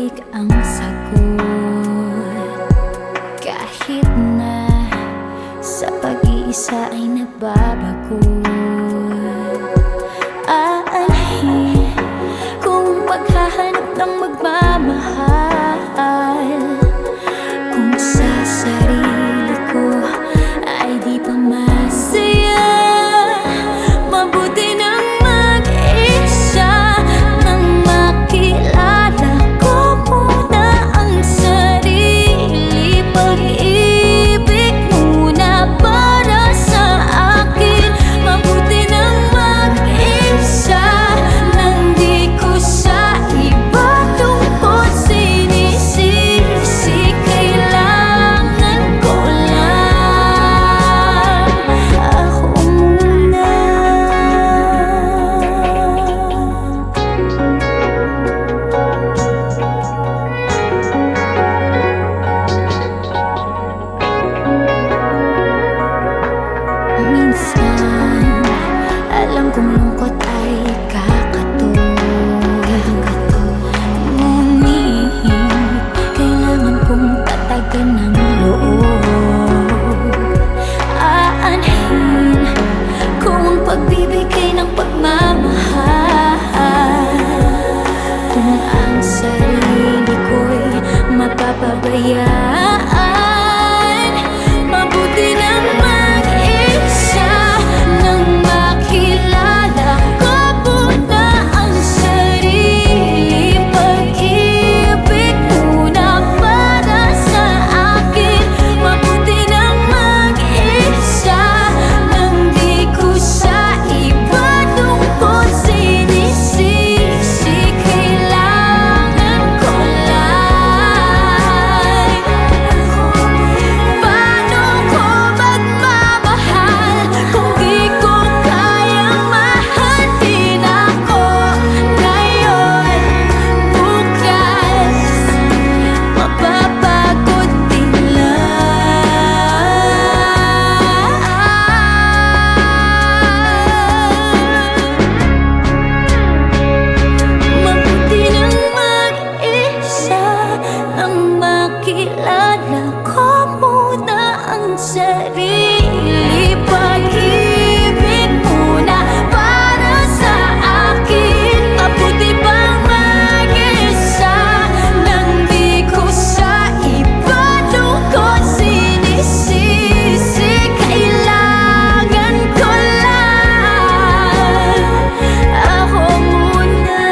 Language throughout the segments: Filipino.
tahimik ang sagot. Kahit na sa pag-iisa ay nagbabago, aanhin kung paghahanap ng magmamahal. Kung sa sarili ko ay di pa masaya, mabuti nang mag-isa, nang makilala ko muna ang sarili. Pag-ibig muna para sa akin, mabuti nang mag-isa, nang di ko sa iba tungkol sinisisi. Kailangan ko lang ako muna. Minsan, alam kong lungkot ay kakatulad, ngunit kailangan kong tatagan ng loob. Aanhin kung ang pagbibigay ng pagmamahal, kung ang sarili ko'y mapapabayaan. Mabuti nang mag-isa, nang makilala ko muna ang sarili. Pag-ibig muna para sa akin, mabuti nang mag-isa, nang di ko sa iba tungkol sinisisi. Kailangan ko lang. Paano ko magmamahal kung di ko kayang mahalin ako ngayon? Bukas mapapagod din lang. Mabuti nang mag-isa, nang makilala ko muna ang sarili. Pag-ibig muna para sa akin, mabuti pang mag-isa, nang di ko sa iba tungkol sinisisi. Kailangan ko lang ako muna.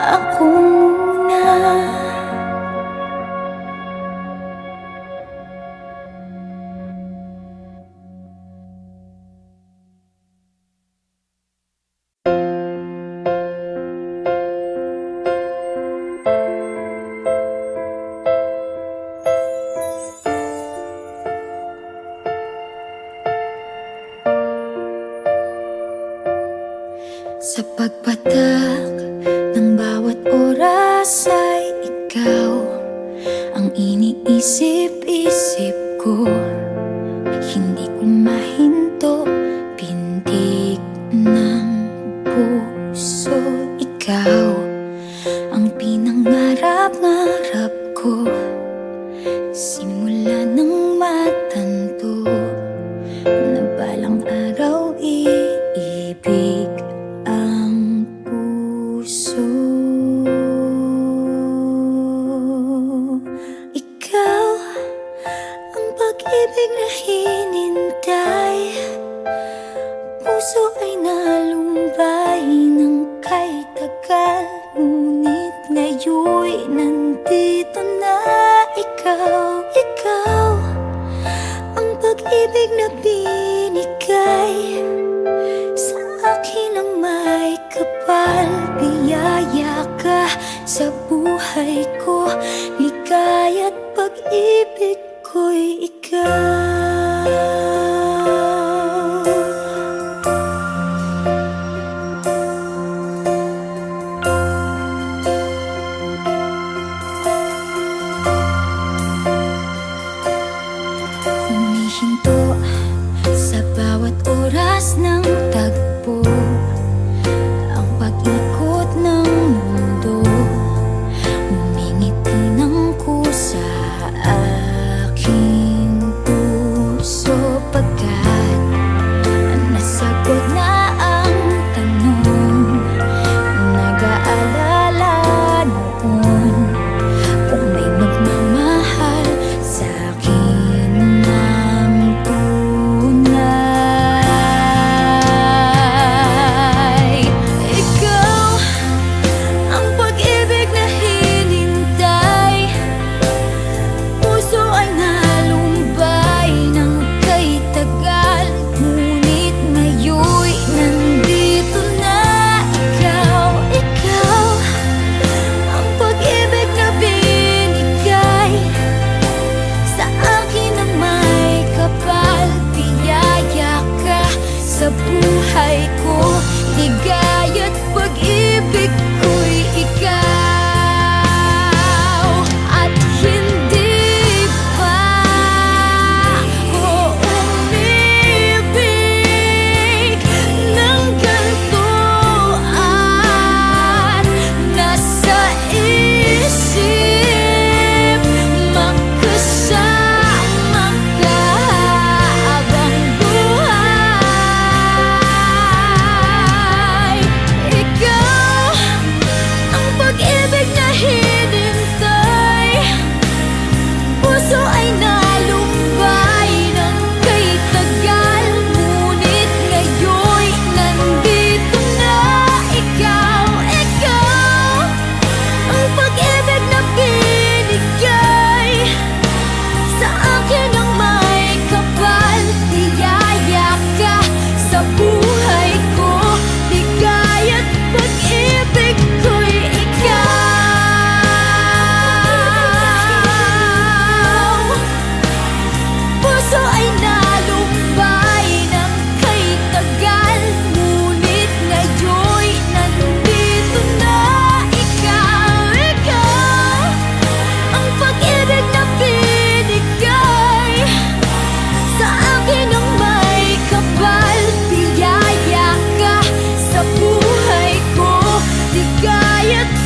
Ako muna. Sa pagpatak ng bawat oras ay ikaw ang iniisip-isip ko. Hindi ko mahinto, pintig ng puso. Ikaw ang pinangarap-ngarap ko, simula ng matanto na balang araw iibig ang puso. Ikaw ang pag-ibig na hinintay, puso ay nalumbay ng kay tagal, ngunit ngayon'y nandito na ikaw. Ikaw ang pag-ibig na binigay sa akin ang may kapal. Biyaya ka sa buhay ko, ligaya't pag-ibig ko'y ikaw.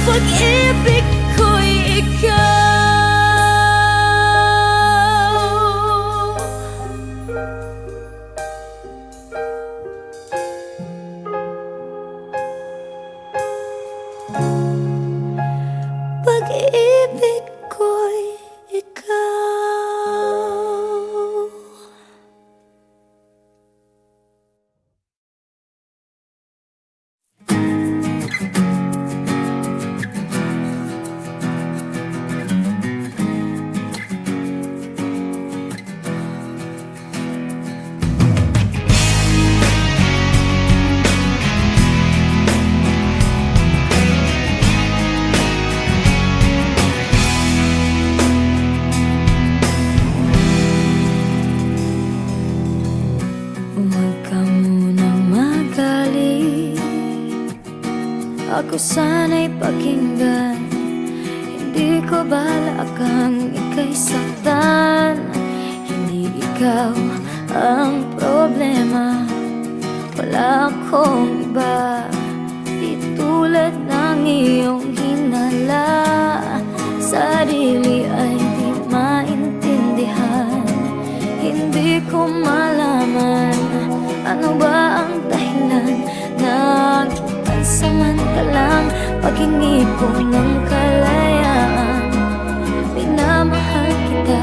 pag-ibig ko'y ikaw. Pag-ibig ko'y ikaw. Huwag ka munang magalit, ako sana'y pakinggan. Hindi ko balak kang ika'y saktan. Hindi ikaw ang problema, wala akong iba. Di tulad ng iyong hinala, sarili ay di maintindihan. Hindi ko malaman ano ba ang dahilan ng pansamantalang paghingi ko ng kalayaan. Minamahal kita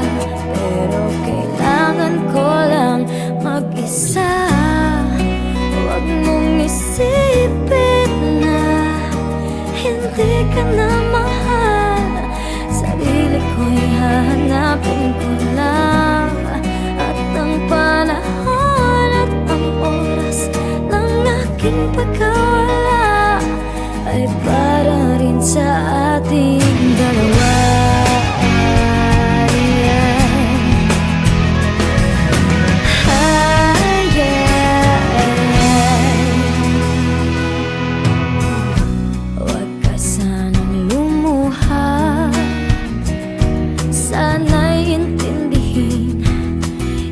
pero kailangan ko lang mag-isa. Huwag mong isipin na hindi ka na mahal. Sarili ko'y hahanapin ko lang, at ang panahon at ang oras ng aking pagkawala ay para rin sa ating dalawa. Huwag ka sanang lumuha, sana'y intindihin.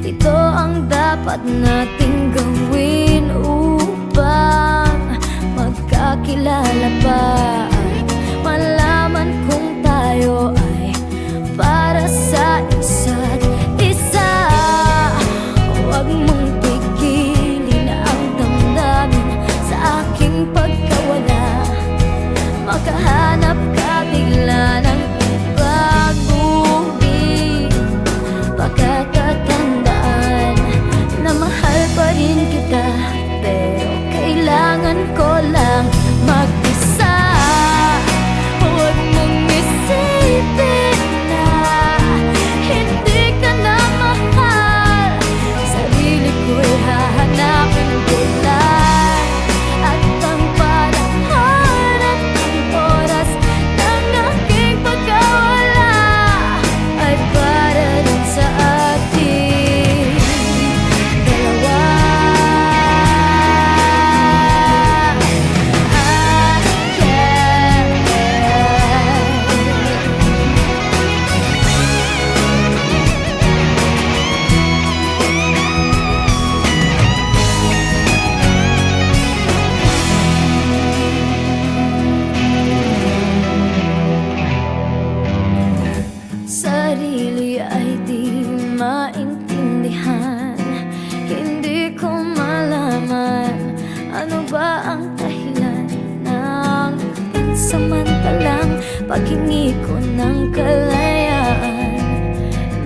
Ito ang dapat nating gawin upang magkakilala pa at malaman kung tayo ay para sa isa't isa. Huwag mong pigilin ang damdamin sa aking pagkawala. Makahanap ka bigla ng pag-uwi. Pagkakatandaan na mahal pa rin kita, pero kailangan ko lang mag-isa. Huwag mong isipin na hindi ka na mahal. Sarili ko'y hahanapin ko lang, at ang panahon at ang oras ng aking pagkawala ay para rin sa ating dalawa. Sarili ay di maintindihan. Hindi ko malaman ano ba ang dahilan ng pansamantalang paghingi ko ng kalayaan.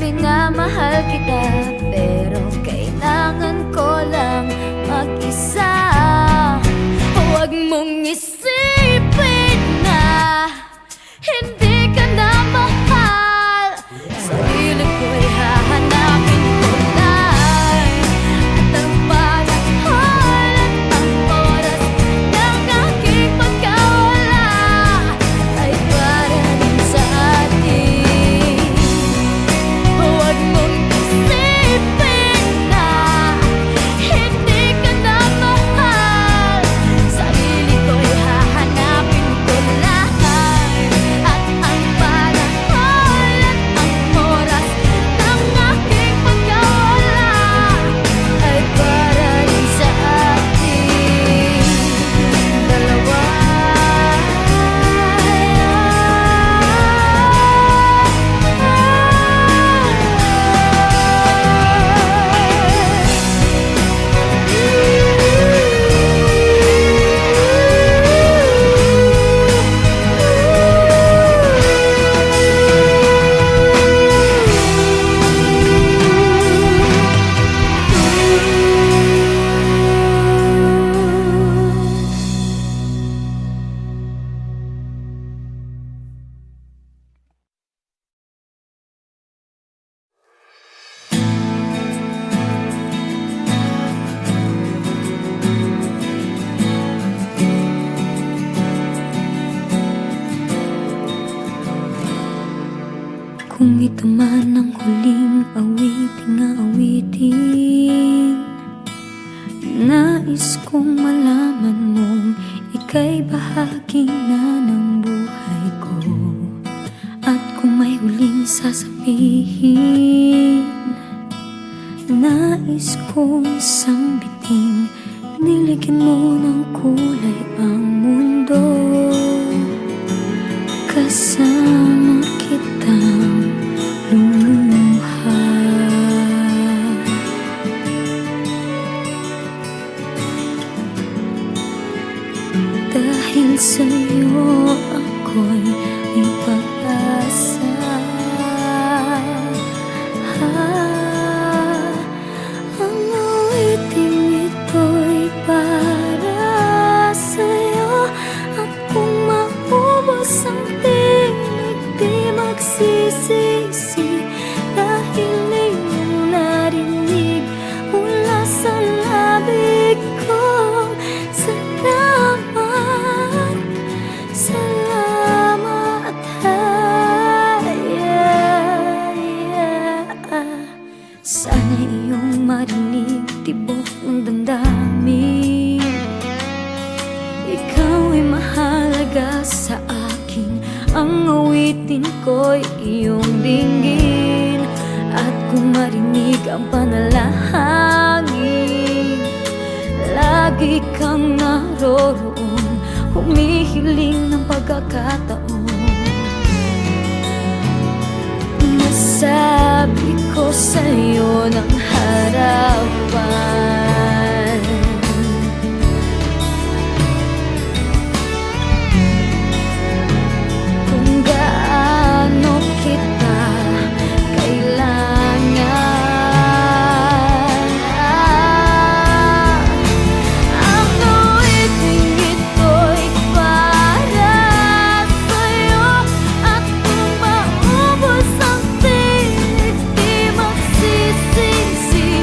Minamahal kita pero kailangan ko lang mag-isa. Huwag mong isipin na hindi ka na mahal. Sarili ko'y hahanapin ko lang, at ang panahon at ang oras ng aking pagkawala ay para rin sa atin. Huwag mong isipin ito man ang huling awiting nais kong malaman mong ika'y bahagi na ng buhay ko. At kung may huling sasabihin, nais kong isang biting niligyan mo ng kulay ang mundo. Kasama kitang luluha. Dahil sa'yo ako'y may pag-asa. Ang awiting ito'y para sa'yo. At kung maubos ang tinig, di magsisisi. Dahil iyong narinig mula sa labig ko. Salamat, sana iyong marinig tibok ng damdamin. Ikaw ay mahalaga sa akin. Ang awitin ko'y iyong dinggin. At kung marinig ang panalangin, lagi kang naroroon, humihiling ng pagkakataon. Nasabi ko sa'yo ng harapan, kung gaano kita kailangan. Ang awiting ito'y para sa'yo. At kung maubos ang tinig, di magsisisi.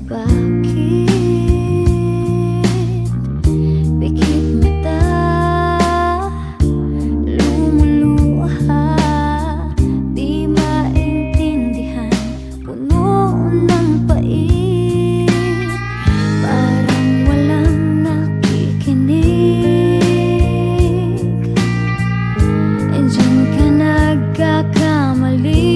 bakit pikit mata, lumuluha, di maintindihan, puno ng pait, parang walang nakikinig. Diyan ka nagkakamali.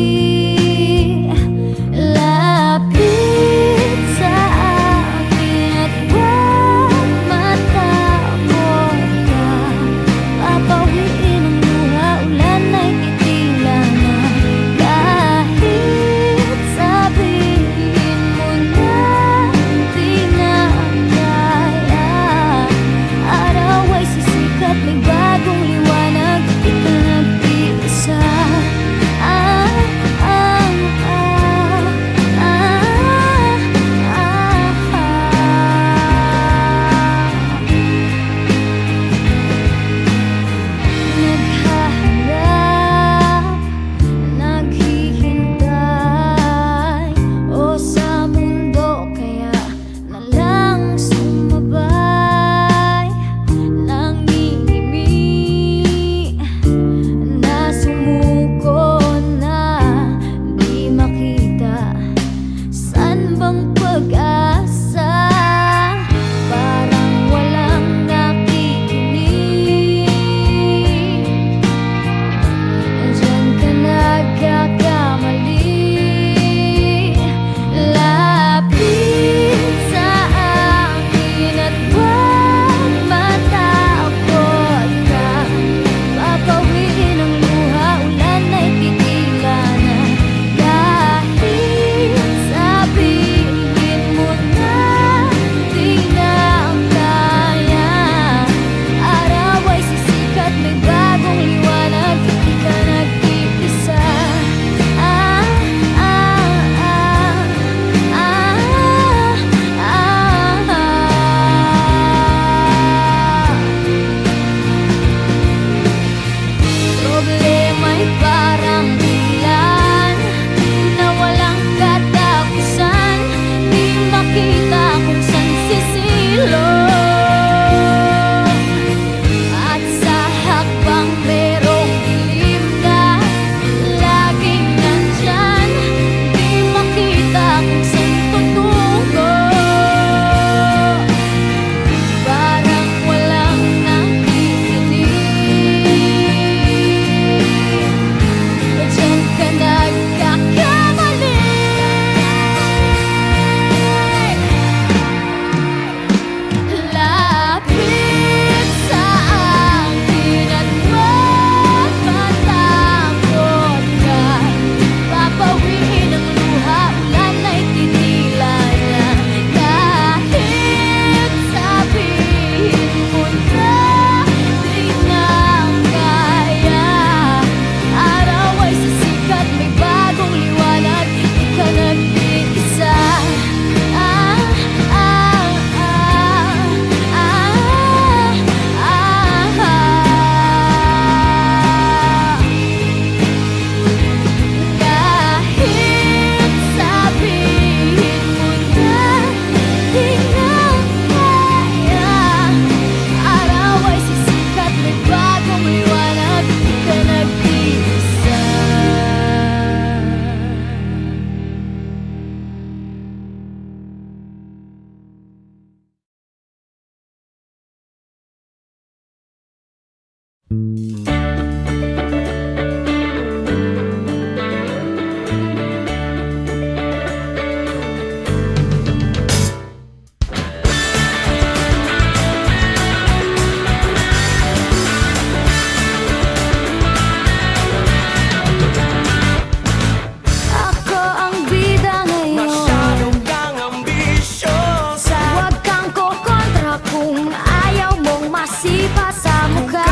Kung ayaw mong masipa sa mukha,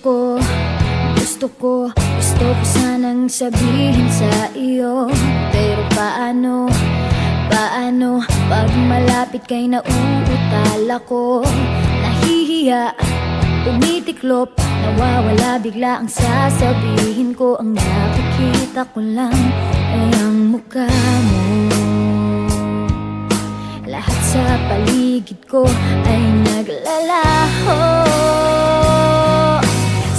Gusto ko sanang sabihin sa iyo, pero paano pag malapit kay nauutal ako? Nahihiya, tumitiklop, nawawala bigla ang sasabihin ko. Ang nakikita ko lang ay ang mukha mo. Lahat sa paligid ko ay naglalaho.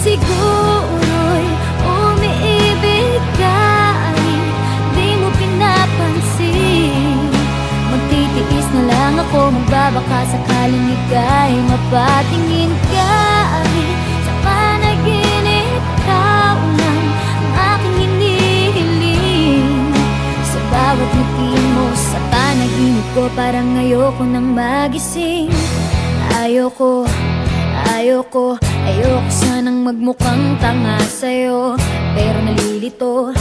Siguro'y umiibig ka, ay di mo pinapansin. Magtitiis na lang ako, magbabaka sakaling ika'y mapatingin ka. Ay sa panaginip, ikaw lang ang aking hinihiling. Sa bawat ngiti mo sa panaginip ko, parang ayoko nang magising. Ayoko sanang magmukhang tanga sa'yo, pero nalilito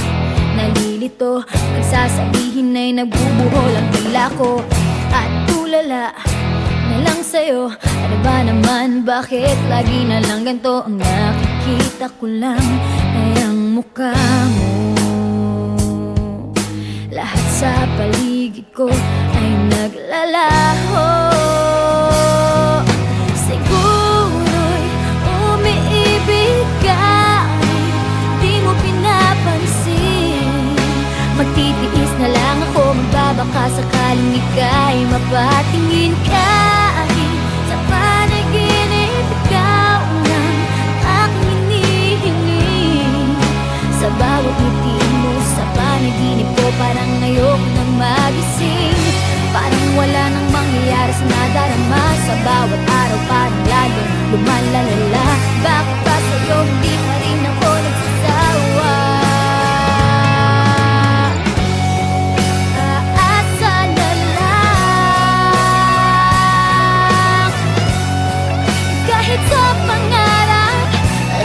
pagsasabihin ay nagbubuhol ang dila ko. At tulala na lang sa'yo, ano ba naman, bakit lagi na lang ganito? Ang nakikita ko lang ay ang mukha mo. Lahat sa paligid ko ay naglalaho. Siguro'y umiibig ka, di mo pinapansin. Magtitiis na lang ako, magbabaka sakaling ika'y mapatingin ka. Sa panaginip, ikaw lang aking hinihiling. Sa bawat ngiti mo sa panaginip ko, parang ayoko nang magising. Parang wala nang mangyayari sa nadarama. Sa bawat araw parang lalong lumalalala. Bakit ba sa'yo hindi pa rin ako nagsasawa? Aasa na lang, kahit sa pangarap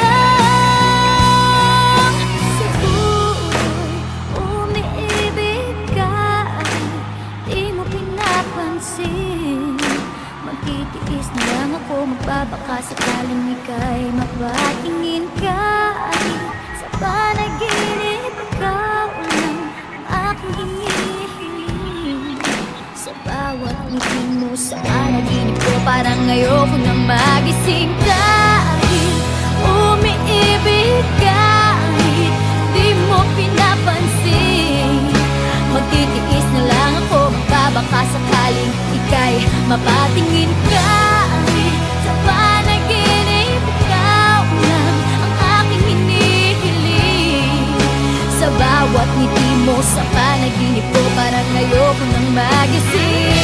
lang. Siguro'y umiibig ka, di mo pinapansin. Magtitiis na lang ako, magbabaka sakaling ika'y mapatingin ka. Sa panaginip, ikaw lang ang aking hinihiling. Sa bawat ngiti mo sa panaginip ko, parang ayoko nang magising. Dahil umiibig ka, di mo pinapansin. Magtitiis na lang ako, magbabaka sakaling ika'y mapatingin ka. Sa panaginip, ikaw lang ang aking hinihiling. Sa bawat ngiti mo sa panaginip ko, parang ayoko nang magising.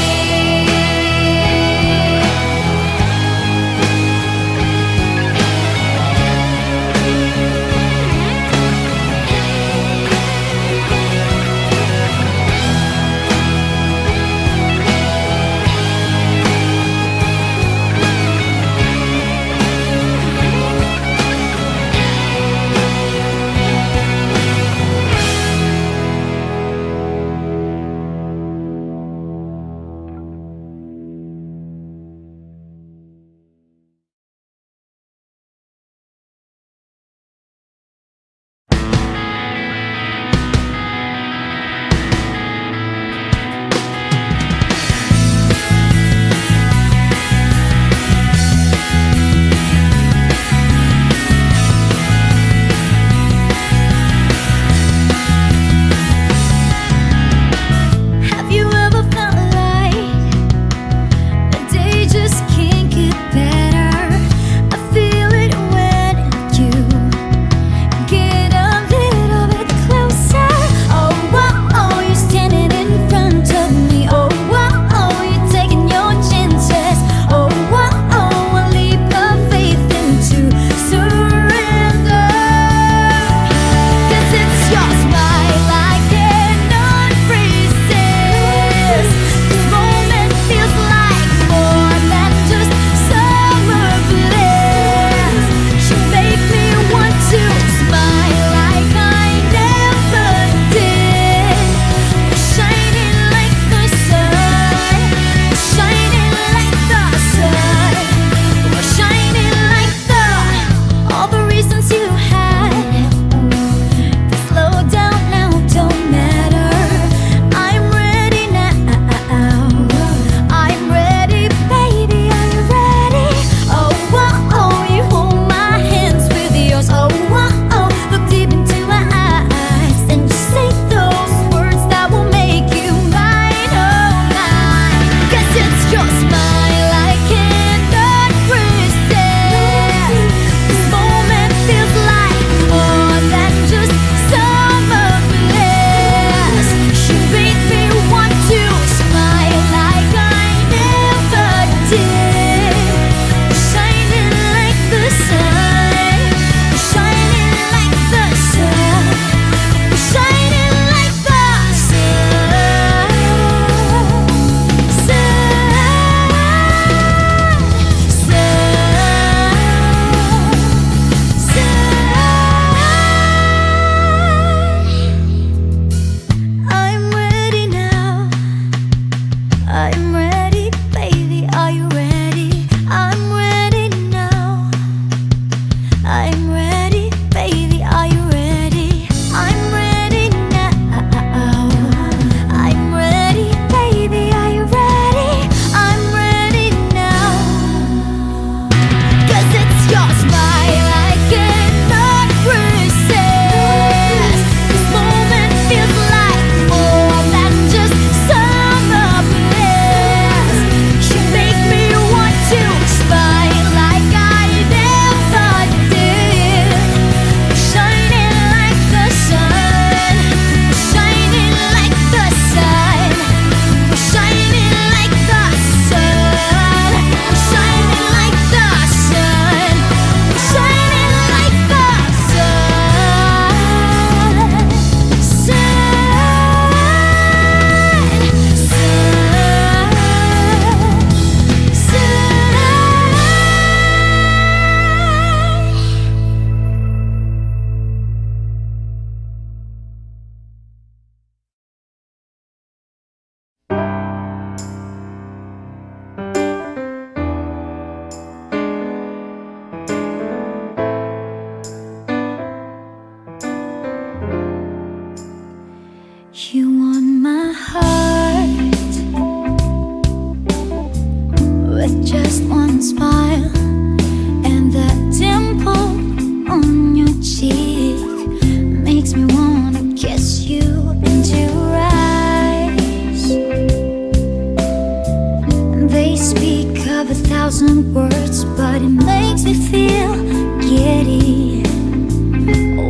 They speak of 1,000 words, but it makes me feel giddy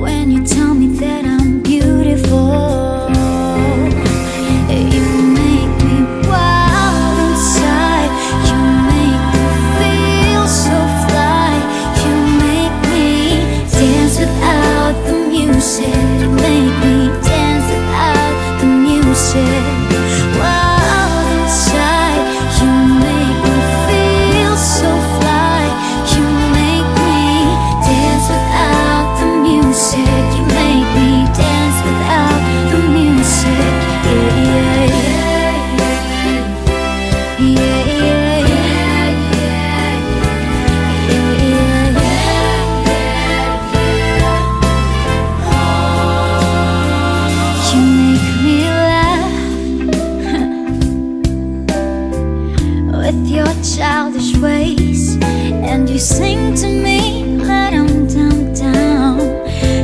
when you tell me that I'm beautiful. You make me wild inside. You make me feel so fly. You make me dance without the music. You make me dance without the music. Wild inside. You make me feel so fly. You make me dance without the music. You make me dance without the music. Yeah, yeah, yeah, yeah, You make me laugh with your childish ways, and you sing to me when I'm down, down.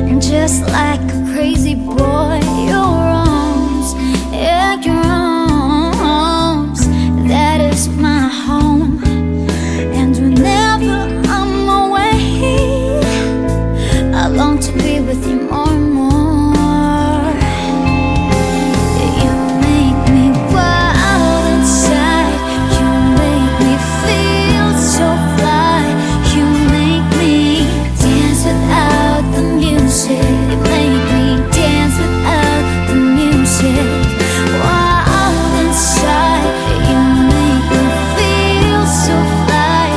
And just like a crazy boy, your arms, yeah, your arms, that is my home. And whenever I'm away, I long to be with you more and more. You make me wild inside. You make me feel so fly. You make me dance without the music. You make me dance without the music. Wild inside. You make me feel so fly.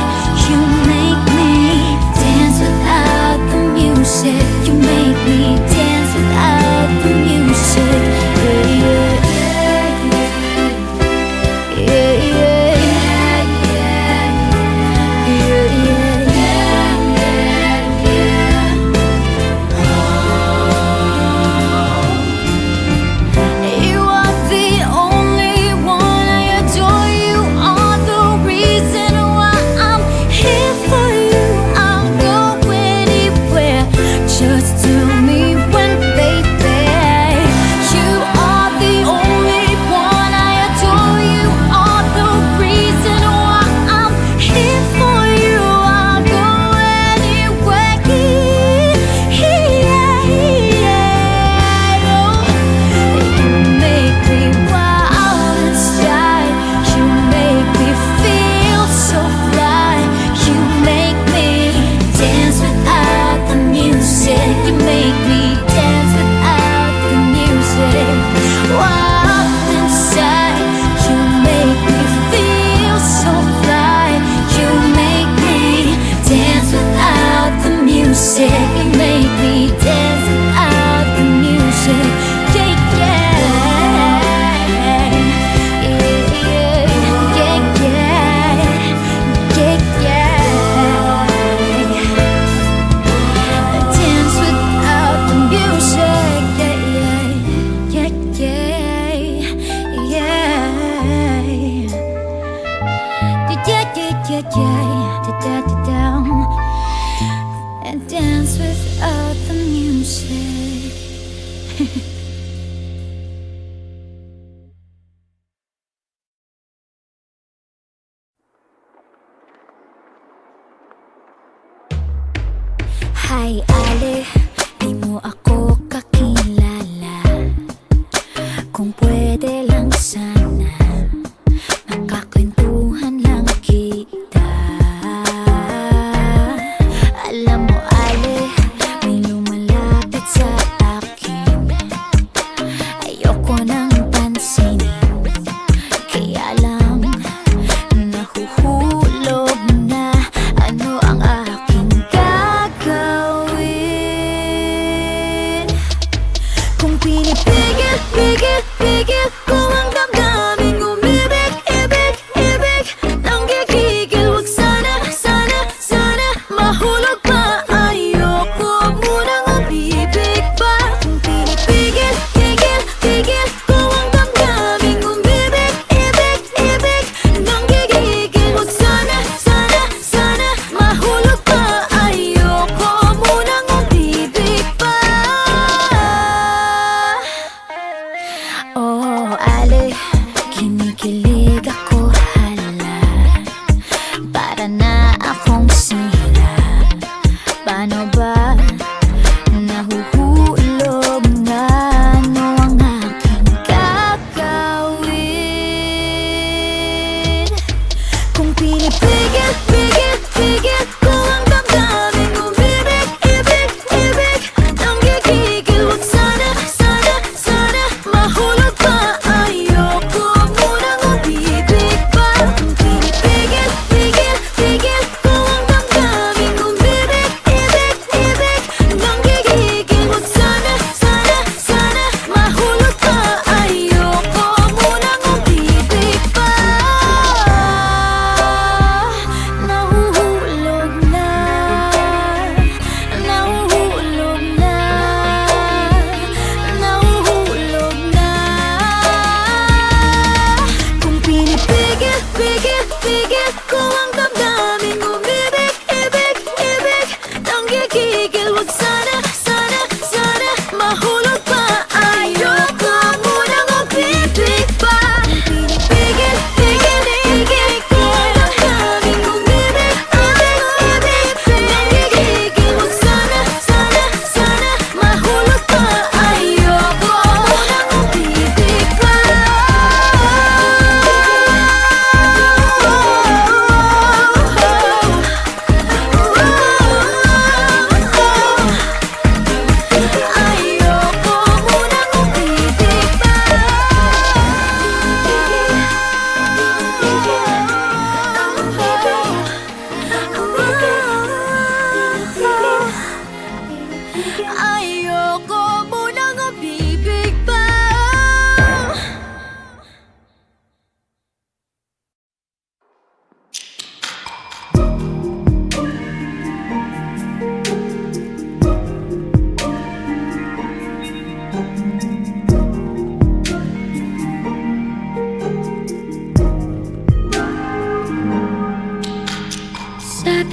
You make me dance without the music. You make me dance without the music. Yeah, yeah, yeah, You are the only one. I adore you. Are the reason why I'm here for you. I'll go anywhere. Just tell me when, baby. You are the only one. I adore you. Are the reason why I'm here for you. I'll go anywhere. You make me wild inside. You make me feel so fly. You make me dance without the music. You make me dance without the music. Wild inside. You make me feel so fly. You make me dance without the music. You make me dance without the music. Yeah, yeah, dance without the music. And dance without the music. Hi, Ali, di mo ako kakilala. Kung pwede lang sana, makakwentuhan lang kita. Alam mo, Ali, may lumalapit sa akin. Ayoko nang pansinin, kaya lang nahuhulog na. Ano ang aking gagawin? Kung pwede lang sana, makakwentuhan lang kita. Alam mo, Ali, may lumalapit sa akin. Ayoko nang pansinin, kaya lang nahuhulog na. Ano ang aking gagawin? Kung pwede lang sana, makakwentuhan lang kita. Alam mo, Ali, may lumalapit sa akin. Ayoko nang pansinin, kaya lang nahuhulog na. Ano ang aking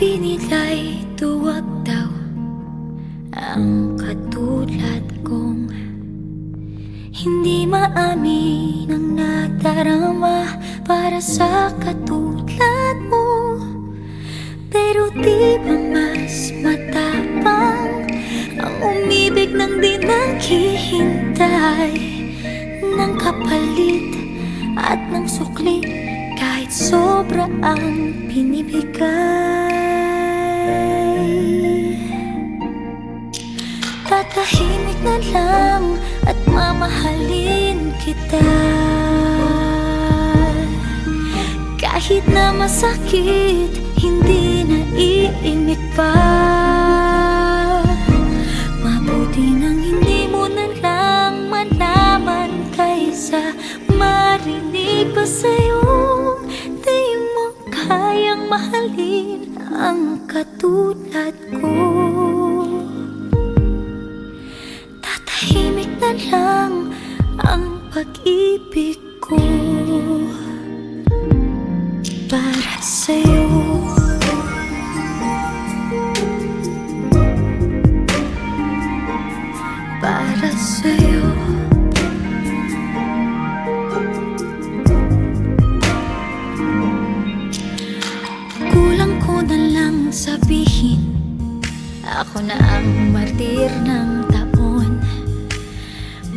Sabi nila'y duwag daw ang katulad kong hindi maamin ang nadarama para sa katulad mo. Pero di ba mas matapang ang umibig ng di naghihintay ng kapalit at ng sukli kahit sobra ang binibigay. Tatahimik na lang at mamahalin kita kahit na masakit, hindi na iimik pa. Mabuti nang hindi mo na lang malaman kaysa marinig pa sa'yo. Di mo kayang mahalin ang katulad ko. Tatahimik na lang ang pag-ibig ko para sa'yo. Para sa'yo. Kulang ko na lang sabihin ako na ang martir ng taon,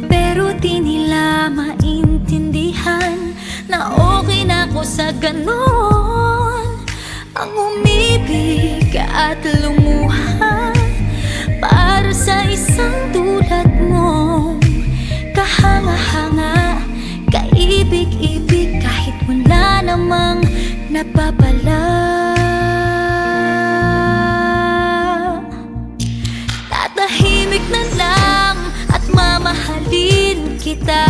pero di nila maintindihan na okay na ako sa ganon. Ang umibig at lumuha para sa isang tulad mong kahanga-hanga, kaibig-ibig kahit wala namang napapala. Tatahimik na lang at mamahalin kita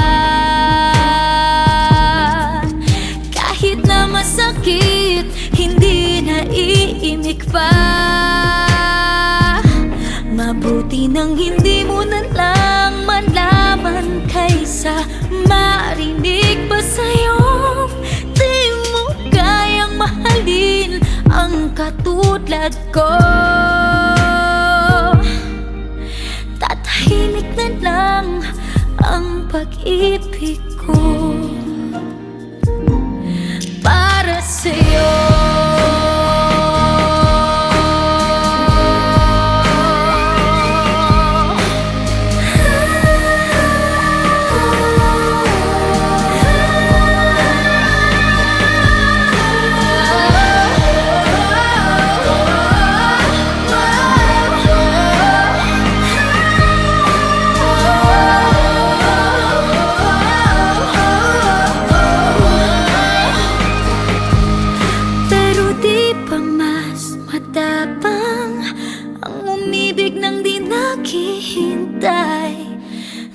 kahit na masakit, hindi na iimik pa. Mabuti nang hindi mo na lang malaman kaysa marinig pa sa'yo. Di mo kayang mahalin ang katulad ko. Tatahimik na lang ang pag-ibig ko para sa'yo.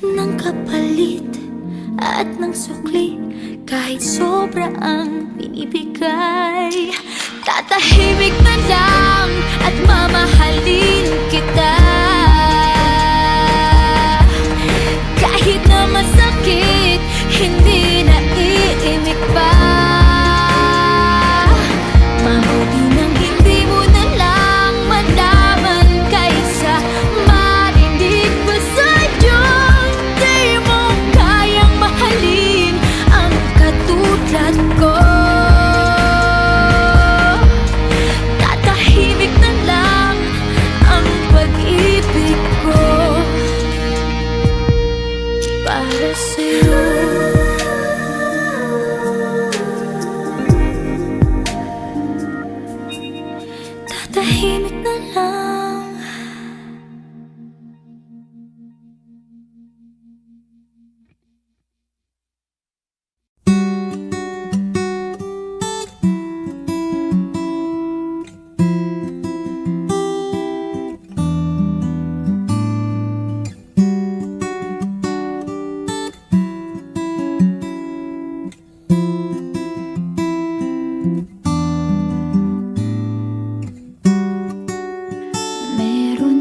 Ng kapalit at ng sukli kahit sobra ang binibigay. Tatahimik na lang at mamahalin kita kahit na masakit, hindi na iimik pa. Mabuti nang hindi mo na lang malaman kaysa marinig pa sa'yo. Ko tatahimik na lang ang pag-ibig ko para sa'yo. Tatahimik na lang.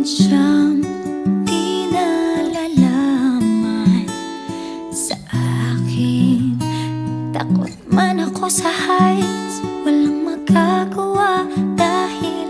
Siyang di nalalaman sa akin. Takot man ako sa heights, walang magagawa dahil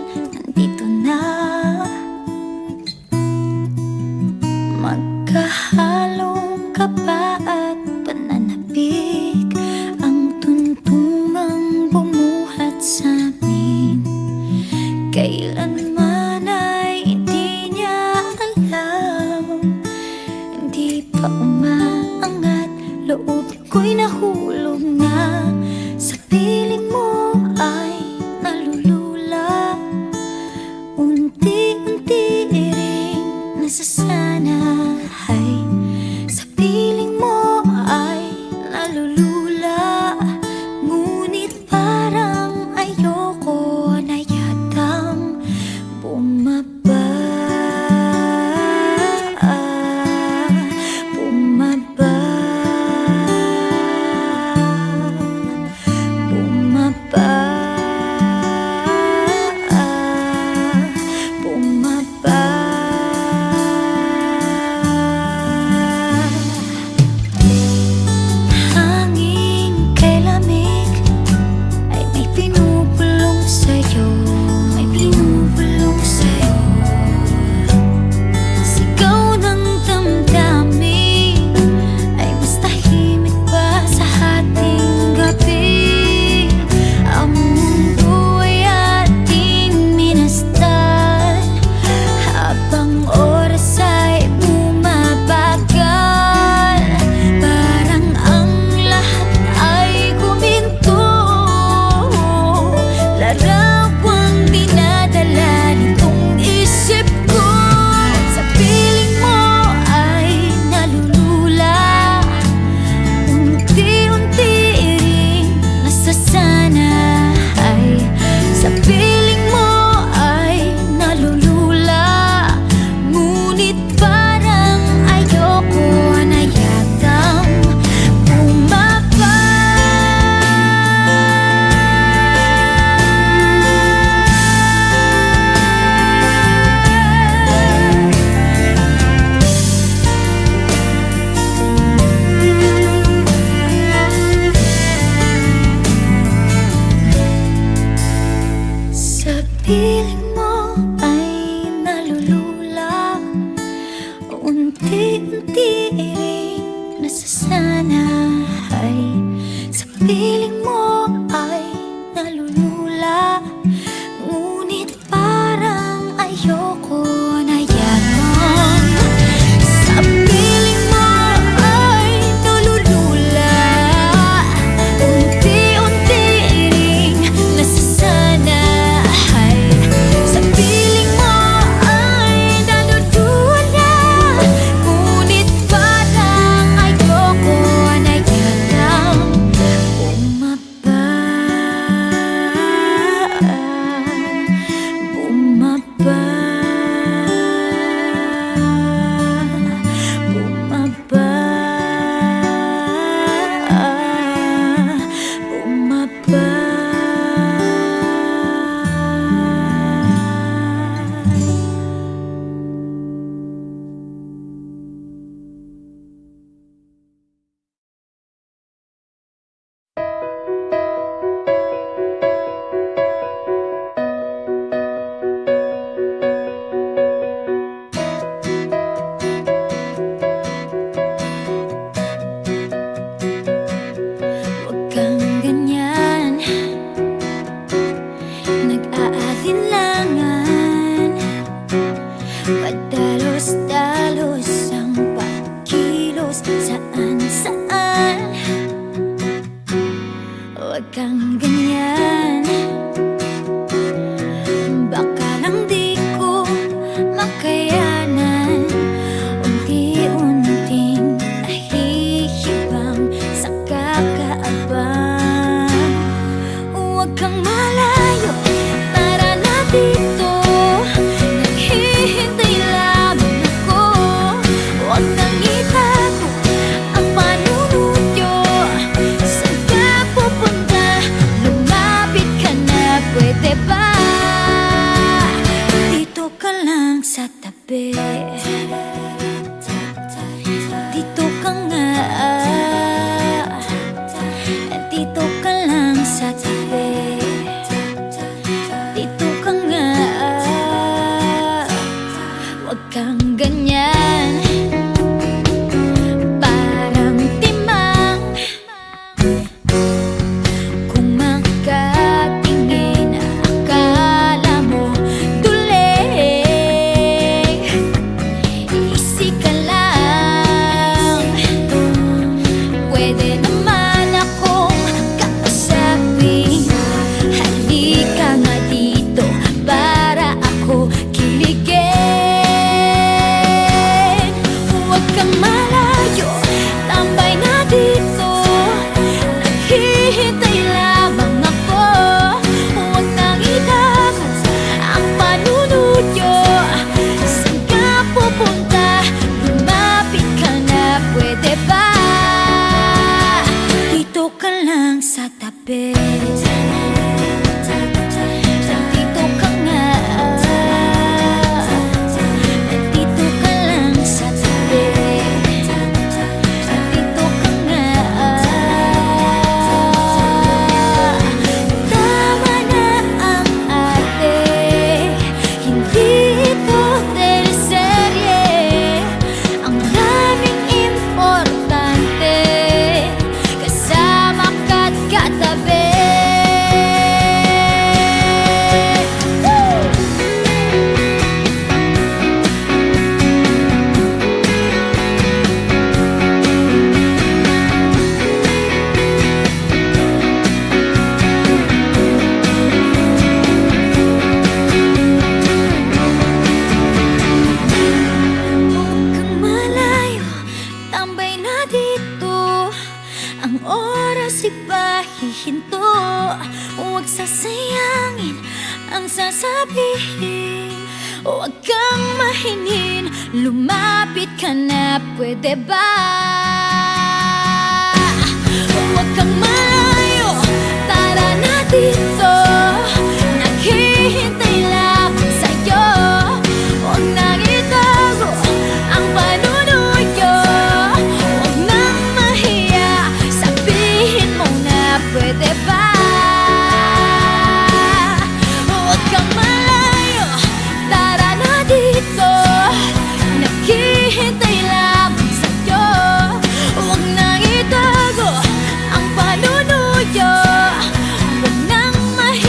Huwag kang malayo, tara na dito. Naghihintay lamang ako. Huwag kang itago ang panunodyo. Saan ka pupunta? Lumapit ka na, pwede ba? Dito ka lang sa tabi. Dito ka nga. Dito ka lang sa tabi. Dito ka nga. Huwag kang ganyan. Parang timang kung makatingin, akala mo duling. Easy ka lang. Pwede naman akong kausapin. Halika nga dito para ako kiligin. Huwag kang malayo, tambay na dito. Naghihintay lamang ako. Huwag nang itago ang panunodyo. Saan ka pupunta? Lumapit ka na, pwede ba? Dito ka lang sa tabi. Dito ka nga. Dito ka lang sa tabi. Dito ka nga. Tama na ang ate, hindi ito teleserye. Ang daming importante, kasama ka't katabi. Huwag kang malayo, tambay na dito. Ang oras ipahihinto. Huwag sasayangin ang sasabihin. Huwag kang mahinin, lumapit ka na, pwede ba? Huwag kang malayo, tara na dito. Naghihintay lamang sa'yo. Huwag nang itago ang panunodyo. Huwag nang mahiya, sabihin mo na, pwede ba? Huwag kang malayo, tara na dito. Naghihintay lamang sa'yo. Huwag nang itago ang panunodyo. Huwag nang mahiya,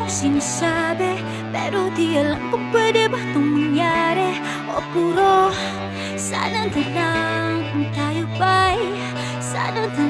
mong sinasabi, pero di alam kung pwede ba itong mangyari. O puro sana na lang tayo ba'y sana na